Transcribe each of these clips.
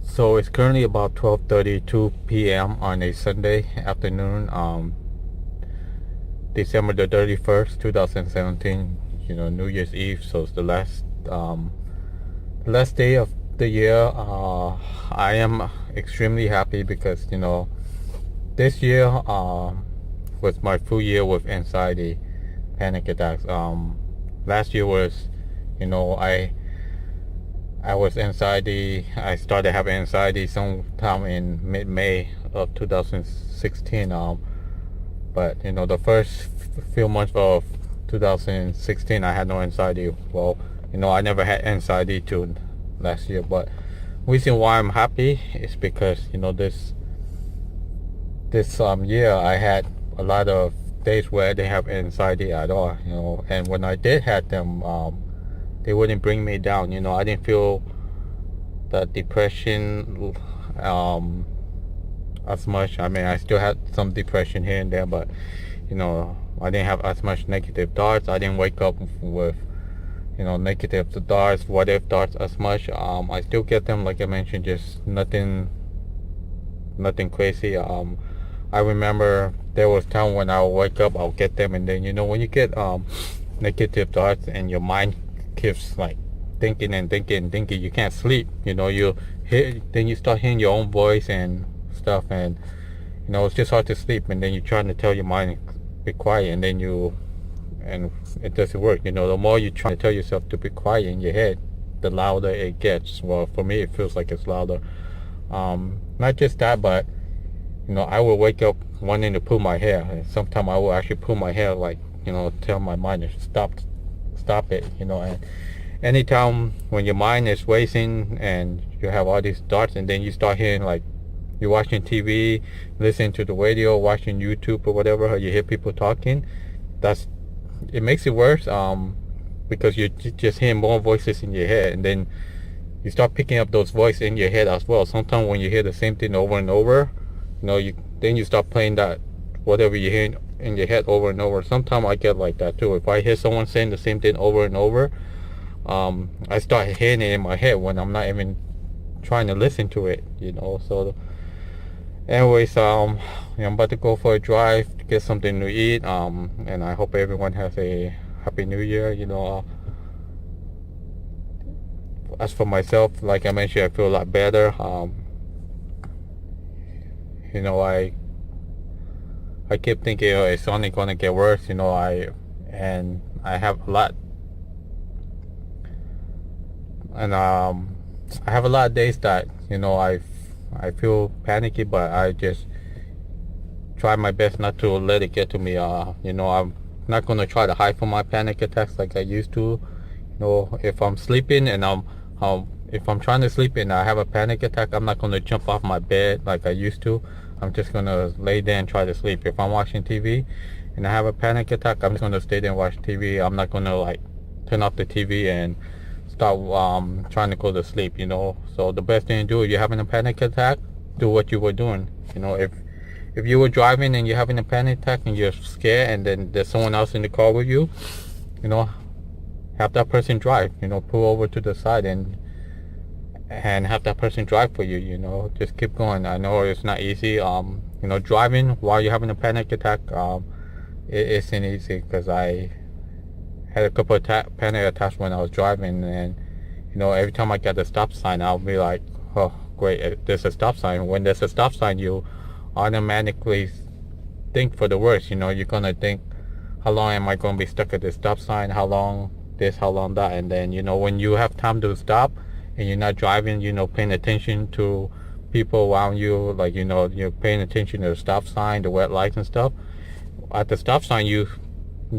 So it's currently about 12:32 p.m. on a Sunday afternoon, December the 31st, 2017. New Year's Eve. So it's the last day of the year. I am extremely happy because this year was my full year with anxiety, panic attacks. Last year was, you know, I was anxiety. I started having anxiety sometime in mid-May of 2016. But the first few months of 2016, I had no anxiety. Well, I never had anxiety till last year. But reason why I'm happy is because this year I had a lot of days where I didn't have anxiety at all. And when I did have them, they wouldn't bring me down. I didn't feel that depression as much. I mean, I still had some depression here and there, but I didn't have as much negative thoughts. I didn't wake up with negative thoughts, what if thoughts as much. I still get them, like I mentioned, just nothing crazy. I remember there was time when I'll wake up, I'll get them, and then when you get negative thoughts and your mind keeps like thinking and thinking, you can't sleep. Then you start hearing your own voice and stuff, and it's just hard to sleep. And then you're trying to tell your mind be quiet, and it doesn't work. The more you try to tell yourself to be quiet in your head, the louder it gets. Well, for me, it feels like it's louder. Not just that, but I will wake up wanting to pull my hair, and sometimes I will actually pull my hair, like tell my mind to stop it. And anytime when your mind is racing and you have all these thoughts, and then you start hearing, like, you're watching TV, listening to the radio, watching YouTube or whatever, or you hear people talking, it makes it worse, because you're just hearing more voices in your head, and then you start picking up those voices in your head as well. Sometimes when you hear the same thing over and over, then you start playing that whatever you're hearing in your head over and over. Sometimes I get like that too. If I hear someone saying the same thing over and over, I start hearing it in my head when I'm not even trying to listen to it. So anyways, I'm about to go for a drive to get something to eat, and I hope everyone has a happy new year. As for myself, like I mentioned, I feel a lot better. I keep thinking, it's only gonna get worse. I have a lot, and I have a lot of days that I feel panicky, but I just try my best not to let it get to me. I'm not gonna try to hide from my panic attacks like I used to. If I'm sleeping and if I'm trying to sleep and I have a panic attack, I'm not gonna jump off my bed like I used to. I'm just gonna lay there and try to sleep. If I'm watching TV and I have a panic attack, I'm just gonna stay there and watch TV. I'm not gonna like turn off the TV and start trying to go to sleep. So the best thing to do if you're having a panic attack, do what you were doing. If you were driving and you're having a panic attack and you're scared, and then there's someone else in the car with you, have that person drive. Pull over to the side and have that person drive for you. Just keep going. I know it's not easy. Driving while you're having a panic attack, it isn't easy, because I had a couple of panic attacks when I was driving, and every time I get a stop sign, I'll be like, oh great, there's a stop sign. When there's a stop sign, you automatically think for the worst. You're gonna think, how long am I gonna be stuck at this stop sign? How long this, how long that? And then when you have time to stop and you're not driving, paying attention to people around you, like you're paying attention to the stop sign, the red lights and stuff. At the stop sign, you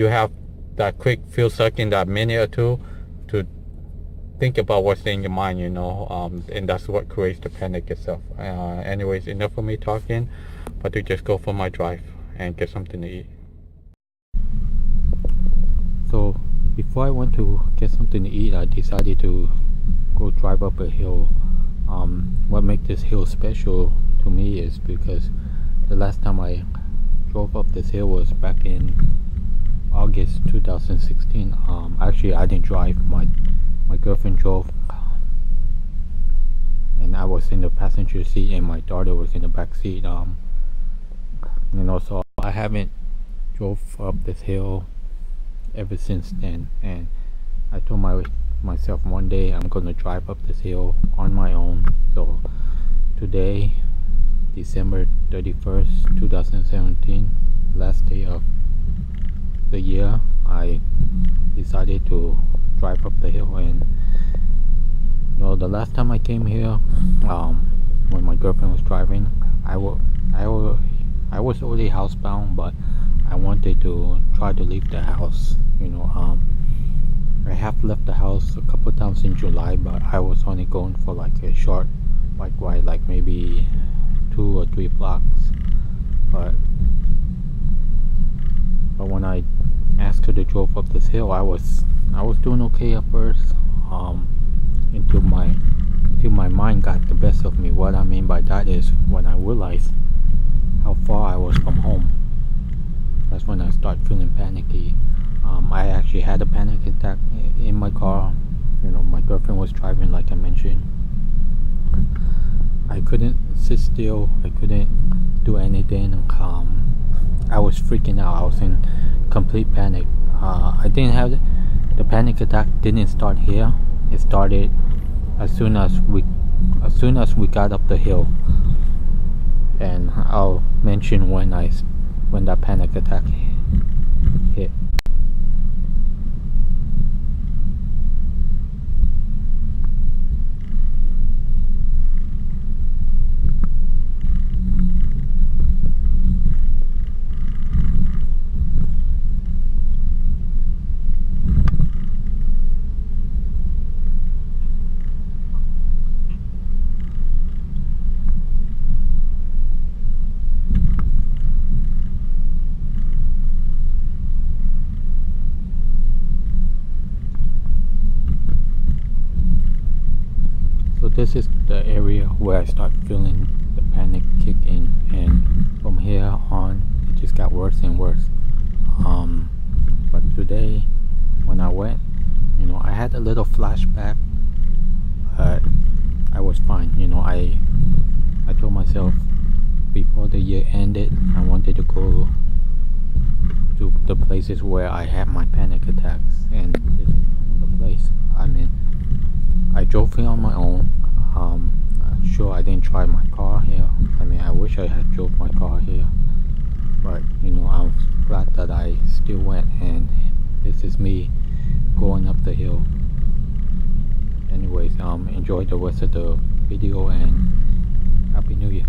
have that quick few second, that minute or two, to think about what's in your mind, and that's what creates the panic itself. Anyways, enough of me talking, but to just go for my drive and get something to eat. So before I went to get something to eat, I decided to go drive up a hill. What makes this hill special to me is because the last time I drove up this hill was back in August 2016. Actually, I didn't drive. My girlfriend drove, and I was in the passenger seat and my daughter was in the back seat. So I haven't drove up this hill ever since then, and I told myself one day I'm gonna drive up this hill on my own. So today, December 31st, 2017, last day of the year, I decided to drive up the hill. And the last time I came here, when my girlfriend was driving, I was already housebound, but I wanted to try to leave the house. I have left the house a couple times in July, but I was only going for like a short bike ride, like maybe 2 or 3 blocks. But when I asked her to drive up this hill, I was doing okay at first, until my mind got the best of me. What I mean by that is when I realized how far I was from home. That's when I started feeling panicky. I actually had a panic attack in my car. My girlfriend was driving, like I mentioned. I couldn't sit still. I couldn't do anything. I was freaking out. I was in complete panic. I didn't have the panic attack. Didn't start here. It started as soon as we got up the hill. And I'll mention when that panic attack hit. So this is the area where I start feeling the panic kick in, and from here on it just got worse and worse. But today when I went, I had a little flashback, but I was fine. I told myself before the year ended I wanted to go to the places where I had my panic attacks, and this is the place. I drove here on my own. Sure, I didn't try my car here. I wish I had drove my car here, but I was glad that I still went, and this is me going up the hill. Anyways, enjoy the rest of the video, and Happy New Year.